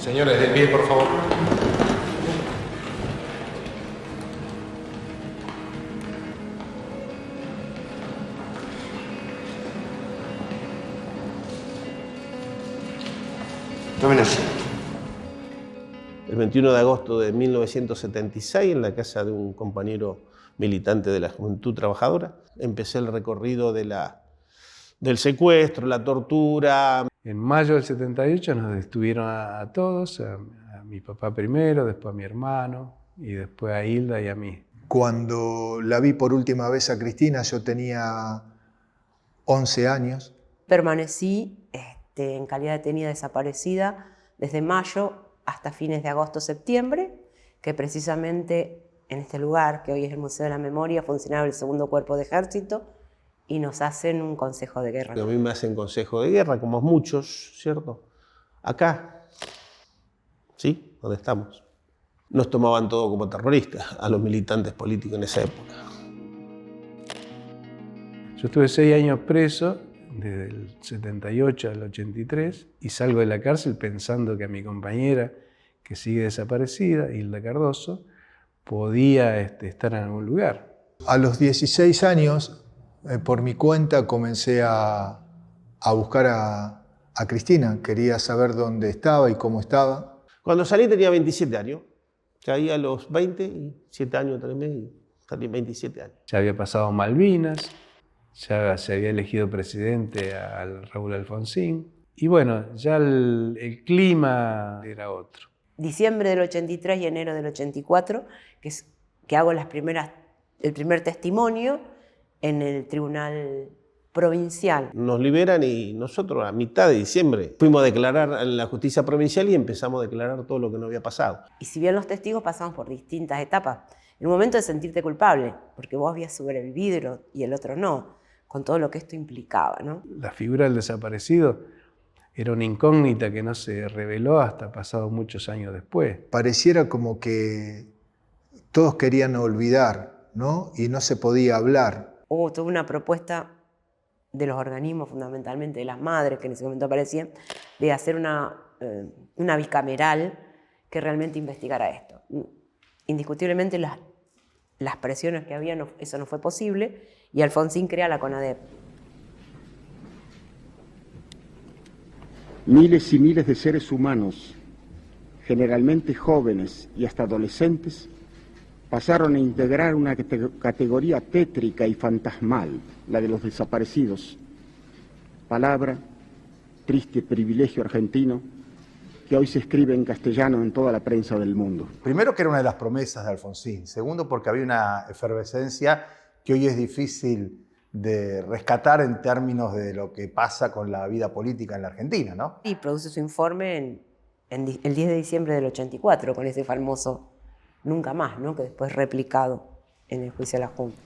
Señores, de pie, por favor. Tomen asiento. El 21 de agosto de 1976, en la casa de un compañero militante de la Juventud Trabajadora, empecé el recorrido del secuestro, la tortura. En mayo del 78 nos detuvieron a todos, a mi papá primero, después a mi hermano y después a Hilda y a mí. Cuando la vi por última vez a Cristina, yo tenía 11 años. Permanecí en calidad de detenida desaparecida desde mayo hasta fines de agosto-septiembre, que precisamente en este lugar, que hoy es el Museo de la Memoria, funcionaba el segundo cuerpo de ejército y nos hacen un consejo de guerra. A mí me hacen consejo de guerra, como muchos, ¿cierto? Acá, ¿sí? Donde estamos. Nos tomaban todo como terroristas, a los militantes políticos en esa época. Yo estuve 6 años preso, desde el 78 al 83, y salgo de la cárcel pensando que a mi compañera, que sigue desaparecida, Hilda Cardoso, podía estar en algún lugar. A los 16 años, por mi cuenta, comencé a buscar a Cristina. Quería saber dónde estaba y cómo estaba. Cuando salí tenía 27 años. Caí a los 27 años también y salí 27 años. Ya había pasado Malvinas, ya se había elegido presidente al Raúl Alfonsín. Y bueno, ya el clima era otro. Diciembre del 83 y enero del 84, que hago el primer testimonio en el Tribunal Provincial. Nos liberan y nosotros a mitad de diciembre fuimos a declarar en la justicia provincial y empezamos a declarar todo lo que nos había pasado. Y si bien los testigos pasamos por distintas etapas, en un momento de sentirte culpable, porque vos habías sobrevivido y el otro no, con todo lo que esto implicaba, ¿no? La figura del desaparecido era una incógnita que no se reveló hasta pasados muchos años después. Pareciera como que todos querían olvidar, ¿no? Y no se podía hablar. Hubo toda una propuesta de los organismos, fundamentalmente de las madres que en ese momento aparecían, de hacer una bicameral que realmente investigara esto. Indiscutiblemente las presiones que había, eso no fue posible, y Alfonsín crea la CONADEP. Miles y miles de seres humanos, generalmente jóvenes y hasta adolescentes, pasaron a integrar una categoría tétrica y fantasmal, la de los desaparecidos. Palabra, triste privilegio argentino, que hoy se escribe en castellano en toda la prensa del mundo. Primero, que era una de las promesas de Alfonsín. Segundo, porque había una efervescencia que hoy es difícil de rescatar en términos de lo que pasa con la vida política en la Argentina, ¿no? Y produce su informe el 10 de diciembre del 84, con ese famoso Nunca Más, ¿no? Que después replicado en el juicio de la Junta.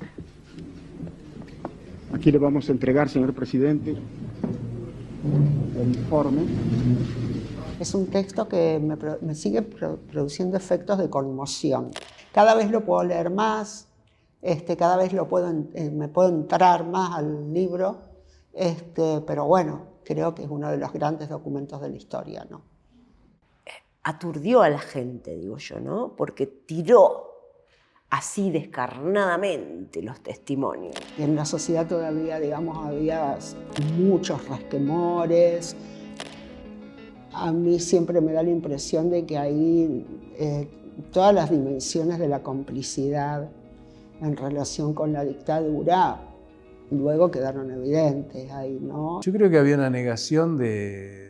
Aquí le vamos a entregar, señor presidente, el informe. Es un texto que me sigue produciendo efectos de conmoción. Cada vez lo puedo leer más, cada vez me puedo entrar más al libro, pero bueno, creo que es uno de los grandes documentos de la historia, ¿no? Aturdió a la gente, digo yo, ¿no? Porque tiró así descarnadamente los testimonios. Y en la sociedad todavía, digamos, había muchos resquemores. A mí siempre me da la impresión de que ahí todas las dimensiones de la complicidad en relación con la dictadura luego quedaron evidentes ahí, ¿no? Yo creo que había una negación de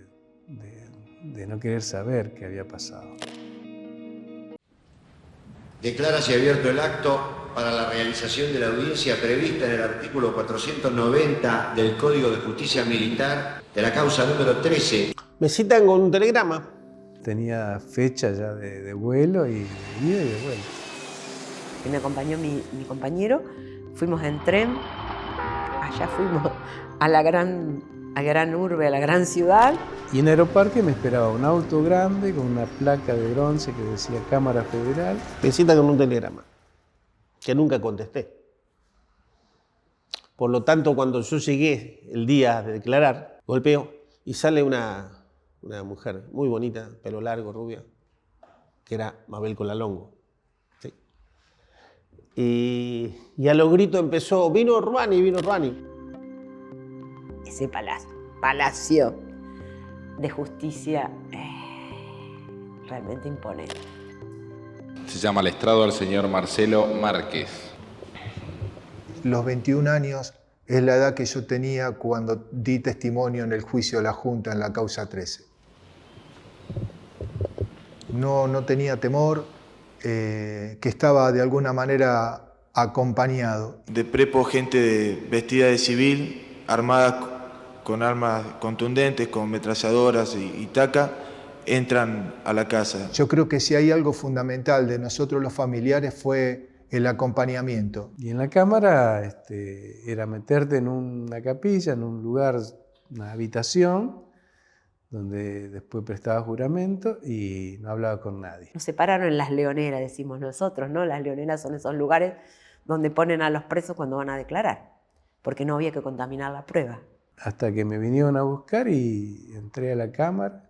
no querer saber qué había pasado. Declárase abierto el acto para la realización de la audiencia prevista en el artículo 490 del Código de Justicia Militar de la causa número 13. Me citan con un telegrama. Tenía fecha ya de vuelo y de ida y de vuelta. Que me acompañó mi compañero, fuimos en tren, allá fuimos a la gran urbe, a la gran ciudad. Y en Aeroparque me esperaba un auto grande con una placa de bronce que decía Cámara Federal. Me citan con un telegrama, que nunca contesté. Por lo tanto, cuando yo llegué el día de declarar, golpeo y sale una una mujer muy bonita, pelo largo, rubia, que era Mabel Colalongo. ¿Sí? Y a los gritos empezó, vino Ruani. Ese palacio de justicia realmente imponente. Se llama al estrado al señor Marcelo Márquez. Los 21 años es la edad que yo tenía cuando di testimonio en el juicio de la Junta en la causa 13. No tenía temor, que estaba de alguna manera acompañado. De prepo, gente vestida de civil, armada con armas contundentes, con metralladoras y taca, entran a la casa. Yo creo que si hay algo fundamental de nosotros los familiares fue el acompañamiento. Y en la cámara era meterte en una capilla, en un lugar, una habitación, donde después prestaba juramento y no hablaba con nadie. Nos separaron en las leoneras, decimos nosotros, ¿no? Las leoneras son esos lugares donde ponen a los presos cuando van a declarar, porque no había que contaminar la prueba. Hasta que me vinieron a buscar y entré a la cámara.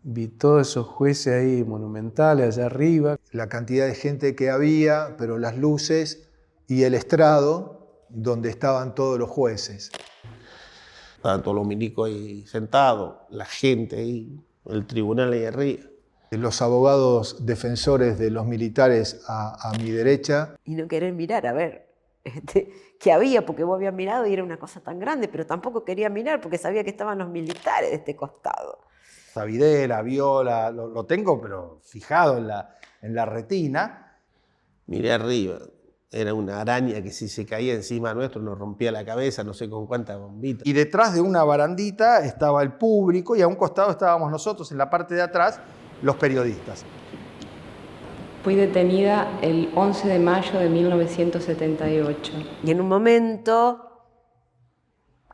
Vi todos esos jueces ahí monumentales allá arriba. La cantidad de gente que había, pero las luces y el estrado donde estaban todos los jueces. Estaban todos los milicos ahí sentados, la gente ahí, el tribunal ahí arriba. Los abogados defensores de los militares a mi derecha. Y no querer mirar, a ver, qué había, porque vos habías mirado y era una cosa tan grande, pero tampoco quería mirar porque sabía que estaban los militares de este costado. La videla, viola, lo tengo pero fijado en la retina. Miré arriba, era una araña que si se caía encima nuestro nos rompía la cabeza, no sé con cuántas bombitas. Y detrás de una barandita estaba el público y a un costado estábamos nosotros, en la parte de atrás, los periodistas. Fui detenida el 11 de mayo de 1978. Y en un momento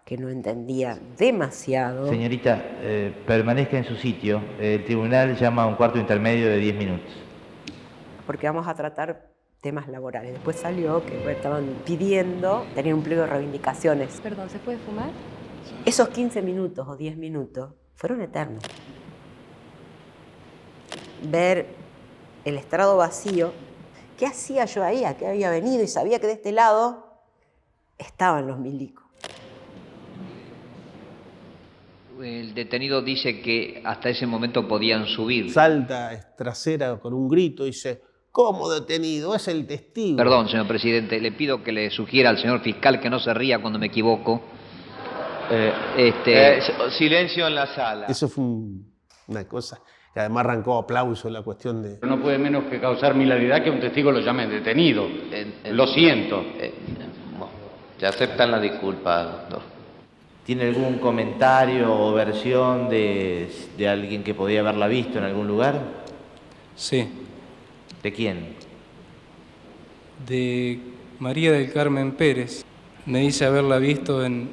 que no entendía demasiado. Señorita, permanezca en su sitio. El tribunal llama a un cuarto intermedio de 10 minutos. Porque vamos a tratar temas laborales. Después salió que estaban pidiendo tener un pliego de reivindicaciones. Perdón, ¿se puede fumar? Esos 15 minutos o 10 minutos fueron eternos. Ver el estrado vacío, ¿qué hacía yo ahí? ¿A qué había venido? Y sabía que de este lado estaban los milicos. El detenido dice que hasta ese momento podían subir. Salta trasera con un grito y dice, ¿cómo detenido? Es el testigo. Perdón, señor presidente, le pido que le sugiera al señor fiscal que no se ría cuando me equivoco. Silencio en la sala. Eso fue una cosa que además arrancó aplauso la cuestión de... No puede menos que causar mi hilaridad que un testigo lo llamen detenido. Lo siento. Se aceptan la disculpa, doctor. ¿Tiene algún comentario o versión de alguien que podía haberla visto en algún lugar? Sí. ¿De quién? De María del Carmen Pérez. Me dice haberla visto en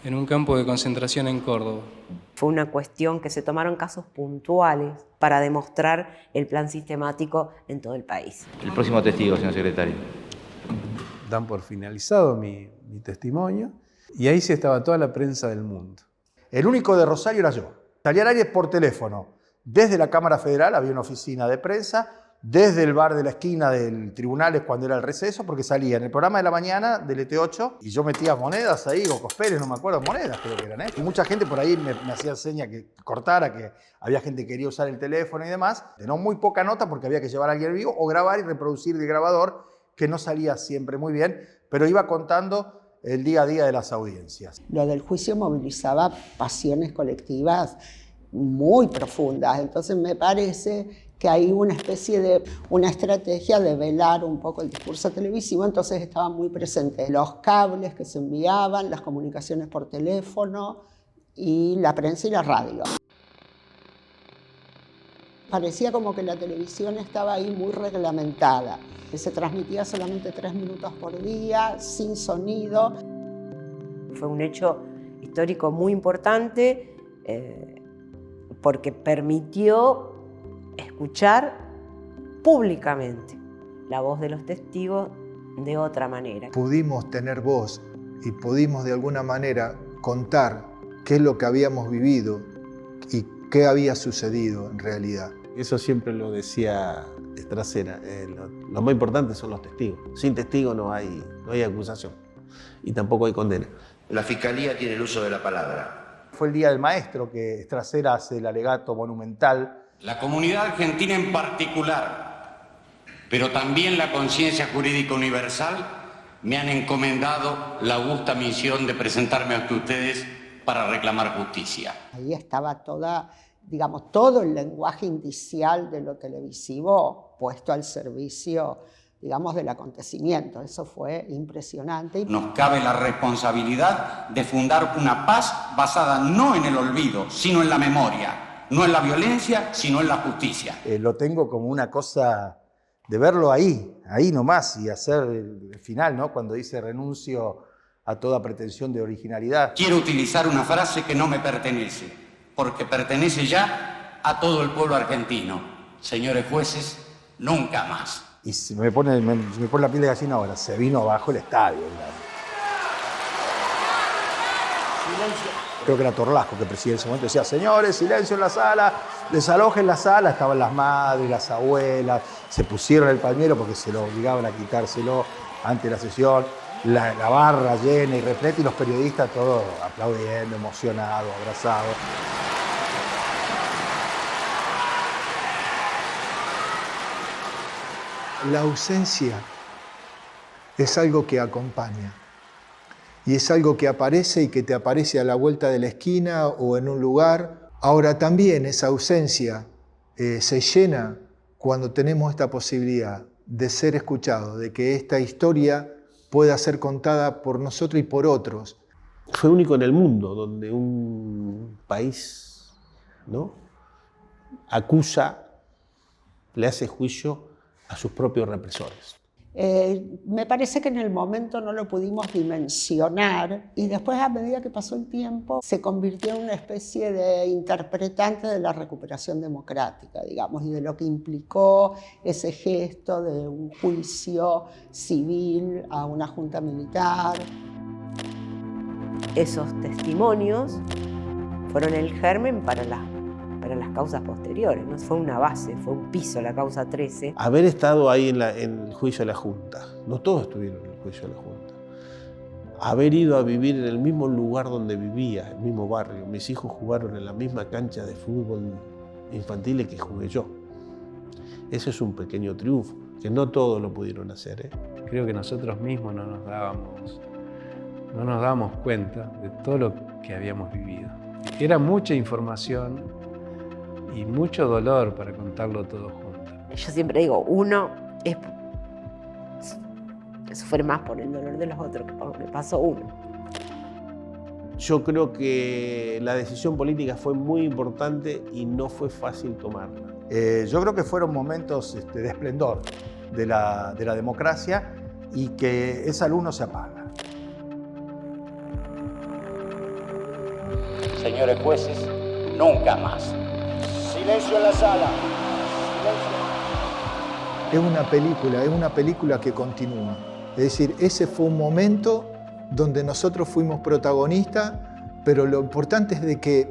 un campo de concentración en Córdoba. Fue una cuestión que se tomaron casos puntuales para demostrar el plan sistemático en todo el país. El próximo testigo, señor secretario. Dan por finalizado mi testimonio y ahí sí estaba toda la prensa del mundo. El único de Rosario era yo. Salía al aire por teléfono. Desde la Cámara Federal había una oficina de prensa, desde el bar de la esquina del tribunal cuando era el receso, porque salía en el programa de la mañana del ET8 y yo metía monedas ahí, o cospeles, no me acuerdo, monedas creo que eran. Y mucha gente por ahí me hacía seña que cortara, que había gente que quería usar el teléfono y demás. De no muy poca nota porque había que llevar a alguien vivo o grabar y reproducir del grabador, que no salía siempre muy bien, pero iba contando el día a día de las audiencias. Lo del juicio movilizaba pasiones colectivas muy profundas, entonces me parece que hay una especie de una estrategia de velar un poco el discurso televisivo, entonces estaban muy presentes los cables que se enviaban, las comunicaciones por teléfono y la prensa y la radio. Parecía como que la televisión estaba ahí muy reglamentada. Se transmitía solamente 3 minutos por día, sin sonido. Fue un hecho histórico muy importante porque permitió escuchar públicamente la voz de los testigos de otra manera. Pudimos tener voz y pudimos de alguna manera contar qué es lo que habíamos vivido y qué había sucedido en realidad. Eso siempre lo decía Strasera. Lo más importante son los testigos. Sin testigos no hay acusación y tampoco hay condena. La Fiscalía tiene el uso de la palabra. Fue el Día del Maestro que Strasera hace el alegato monumental. La comunidad argentina en particular, pero también la conciencia jurídica universal, me han encomendado la augusta misión de presentarme ante ustedes para reclamar justicia. Ahí estaba todo el lenguaje indicial de lo televisivo puesto al servicio, del acontecimiento. Eso fue impresionante. Nos cabe la responsabilidad de fundar una paz basada no en el olvido, sino en la memoria, no en la violencia, sino en la justicia. Lo tengo como una cosa de verlo ahí nomás, y hacer el final, ¿no? Cuando dice renuncio a toda pretensión de originalidad. Quiero utilizar una frase que no me pertenece, porque pertenece ya a todo el pueblo argentino. Señores jueces, nunca más. Y me pone la piel de gallina ahora, se vino abajo el estadio. Silencio. Creo que era Torlasco que presidía en ese momento, decía, señores, silencio en la sala, desalojen la sala. Estaban las madres, las abuelas, se pusieron el pañuelo porque se lo obligaban a quitárselo antes de la sesión. La barra llena y repleta, y los periodistas todos aplaudiendo, emocionados, abrazados. La ausencia es algo que acompaña y es algo que aparece y que te aparece a la vuelta de la esquina o en un lugar. Ahora también esa ausencia se llena cuando tenemos esta posibilidad de ser escuchados, de que esta historia pueda ser contada por nosotros y por otros. Fue único en el mundo donde un país, ¿no?, acusa, le hace juicio a sus propios represores. Me parece que en el momento no lo pudimos dimensionar, y después, a medida que pasó el tiempo, se convirtió en una especie de interpretante de la recuperación democrática, y de lo que implicó ese gesto de un juicio civil a una junta militar. Esos testimonios fueron el germen para las causas posteriores, ¿no? Fue una base, fue un piso la causa 13. Haber estado ahí en el juicio de la Junta, no todos estuvieron en el juicio de la Junta. Haber ido a vivir en el mismo lugar donde vivía, el mismo barrio. Mis hijos jugaron en la misma cancha de fútbol infantil que jugué yo. Ese es un pequeño triunfo, que no todos lo pudieron hacer, ¿eh? Creo que nosotros mismos no nos dábamos cuenta de todo lo que habíamos vivido. Era mucha información y mucho dolor para contarlo todo junto. Yo siempre digo, uno sufre más por el dolor de los otros que por lo que pasó uno. Yo creo que la decisión política fue muy importante y no fue fácil tomarla. Yo creo que fueron momentos de esplendor de la democracia, y que esa luz no se apaga. Señores jueces, nunca más. Silencio en la sala. Silencio. Es una película que continúa. Es decir, ese fue un momento donde nosotros fuimos protagonistas, pero lo importante es de que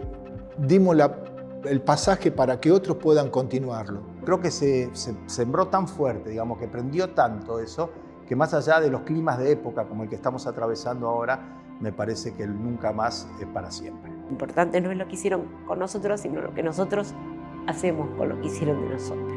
dimos el pasaje para que otros puedan continuarlo. Creo que se sembró tan fuerte, que prendió tanto eso, que más allá de los climas de época como el que estamos atravesando ahora, me parece que el nunca más es para siempre. Lo importante no es lo que hicieron con nosotros, sino lo que nosotros hacemos con lo que hicieron de nosotros.